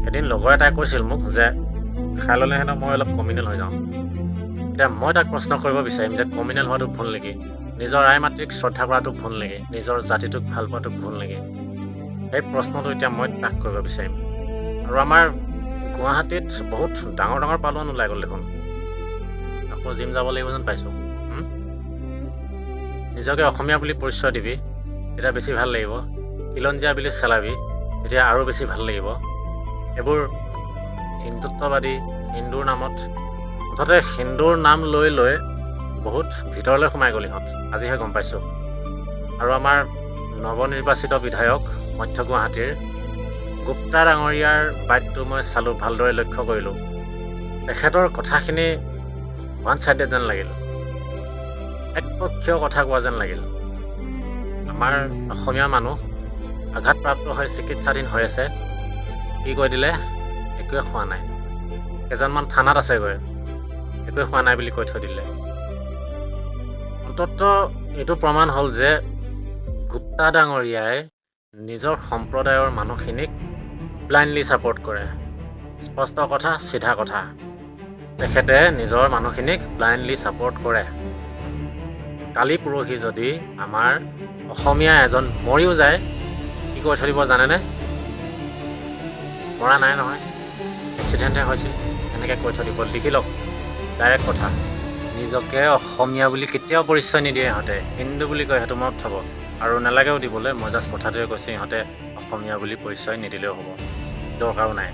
এদিন লগৰ এটাই কৈছিল মোক যে খাই ল'লে হেনো মই অলপ কমিউনেল হৈ যাওঁ। এতিয়া মই তাক প্ৰশ্ন কৰিব বিচাৰিম যে কমিউনেল হোৱাটো ভুল নেকি? নিজৰ আই মাতৃক শ্ৰদ্ধা কৰাটো ভুল নেকি? নিজৰ জাতিটোক ভাল পোৱাটো ভুল নেকি? সেই প্ৰশ্নটো এতিয়া মই তাক কৰিব বিচাৰিম। আৰু আমাৰ গুৱাহাটীত বহুত ডাঙৰ ডাঙৰ পালোৱান ওলাই গ'ল দেখোন। আকৌ জিম যাব লাগিব যেন পাইছোঁ। নিজকে অসমীয়া বুলি পৰিচয় দিবি, তেতিয়া বেছি ভাল লাগিব। খিলঞ্জীয়া বুলি চেলাবি, তেতিয়া আৰু বেছি ভাল লাগিব। এইবোৰ হিন্দুত্ববাদী, হিন্দুৰ নামত, মুঠতে হিন্দুৰ নাম লৈ লৈ বহুত ভিতৰলৈ সোমাই গ'ল ইহঁত, আজিহে গম পাইছোঁ। আৰু আমাৰ নৱনিৰ্বাচিত বিধায়ক মধ্য গুৱাহাটীৰ গুপ্তা ডাঙৰীয়াৰ বাইকটো মই চালোঁ, ভালদৰে লক্ষ্য কৰিলোঁ। তেখেতৰ কথাখিনি ওৱান ছাইডেড যেন লাগিল, একপক্ষীয় কথা কোৱা যেন লাগিল। আমাৰ অসমীয়া মানুহ আঘাতপ্ৰাপ্ত হৈ চিকিৎসাধীন হৈ আছে, কি কৈ দিলে একোৱে খোৱা নাই। কেইজনমান থানাত আছেগৈ, একোৱে খোৱা নাই বুলি কৈ থৈ দিলে। অন্ততঃ এইটো প্ৰমাণ হ'ল যে গুপ্তা ডাঙৰীয়াই নিজৰ সম্প্ৰদায়ৰ মানুহখিনিক ব্লাইণ্ডলি ছাপোৰ্ট কৰে। স্পষ্ট কথা, চিধা কথা। তেখেতে নিজৰ মানুহখিনিক ব্লাইণ্ডলি ছাপোৰ্ট কৰে। কালি পৰহি যদি আমাৰ অসমীয়া এজন মৰিও যায়, কি কৈ থৈ দিব জানেনে? মৰা নাই নহয়, এক্সিডেণ্টহে হৈছিল, এনেকৈ কৈ থৈ দিব। লিখি লওক, ডাইৰেক্ট কথা। নিজকে অসমীয়া বুলি কেতিয়াও পৰিচয় নিদিয়ে ইহঁতে, হিন্দু বুলি কয়, সেইটো মনত থ'ব। আৰু নালাগেও দিবলৈ, মই জাষ্ট কথাটোৱে কৈছোঁ, ইহঁতে অসমীয়া বুলি পৰিচয় নিদিলেও হ'ব, দৰকাৰো নাই।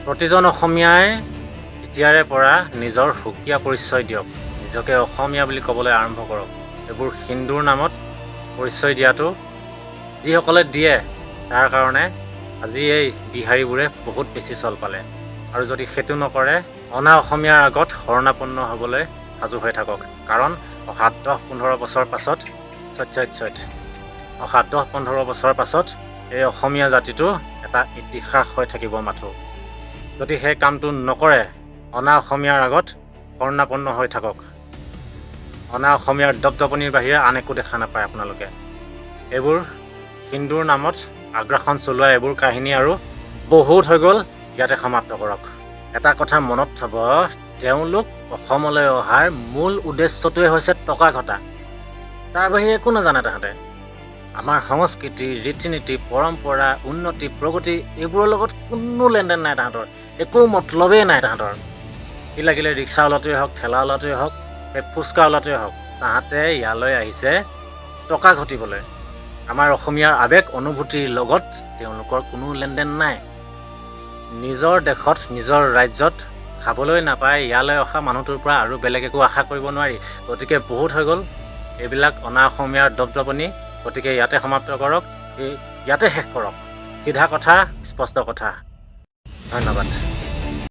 প্ৰতিজন অসমীয়াই এতিয়াৰে পৰা নিজৰ সুকীয়া পৰিচয় দিয়ক, নিজকে অসমীয়া বুলি ক'বলৈ আৰম্ভ কৰক। এইবোৰ হিন্দুৰ নামত পৰিচয় দিয়াটো যিসকলে দিয়ে, তাৰ কাৰণে আজি এই বিহাৰীবোৰে বহুত বেছি চল পালে। আৰু যদি সেইটো নকৰে, অনা অসমীয়াৰ আগত শৰণাপন্ন হ'বলৈ সাজু হৈ থাকক। কাৰণ অহা 10-15 বছৰ পাছত অহা 10-15 বছৰ পাছত এই অসমীয়া জাতিটো এটা ইতিহাস হৈ থাকিব মাথো। যদি সেই কামটো নকৰে, অনা অসমীয়াৰ আগত শৰণাপন্ন হৈ থাকক। অনা অসমীয়াৰ দপদপনিৰ বাহিৰে আন একো দেখা নাপায় আপোনালোকে। এইবোৰ হিন্দুৰ নামত আগ্ৰাসন চলোৱা এইবোৰ কাহিনী আৰু বহুত হৈ গ'ল, ইয়াতে সমাপ্ত কৰক। এটা কথা মনত থ'ব, তেওঁলোক অসমলৈ অহাৰ মূল উদ্দেশ্যটোৱে হৈছে টকা ঘটা। তাৰ বাহিৰে একো নাজানে তাহাঁতে। আমাৰ সংস্কৃতি, ৰীতি নীতি, পৰম্পৰা, উন্নতি, প্ৰগতি এইবোৰৰ লগত কোনো লেনদেন নাই তাহাঁতৰ, একো মতলবেই নাই তাহাঁতৰ। কি লাগিলে ৰিক্সা ওলাটোৱে হওক, ঠেলা ওলাটোৱে হওক, সেই ফুচকা ওলাটোৱে হওক, তাহাঁতে ইয়ালৈ আহিছে টকা ঘটিবলৈ। আমাৰ অসমীয়াৰ আৱেগ অনুভূতিৰ লগত তেওঁলোকৰ কোনো লেনদেন নাই। নিজৰ দেশত, নিজৰ ৰাজ্যত খাবলৈ নাপায় ইয়ালৈ অহা মানুহটোৰ পৰা আৰু বেলেগ একো আশা কৰিব নোৱাৰি। গতিকে বহুত হৈ গ'ল এইবিলাক অনা অসমীয়াৰ দপদপনি। গতিকে ইয়াতে সমাপ্ত কৰক, ইয়াতে শেষ কৰক। চিধা কথা, স্পষ্ট কথা। ধন্যবাদ।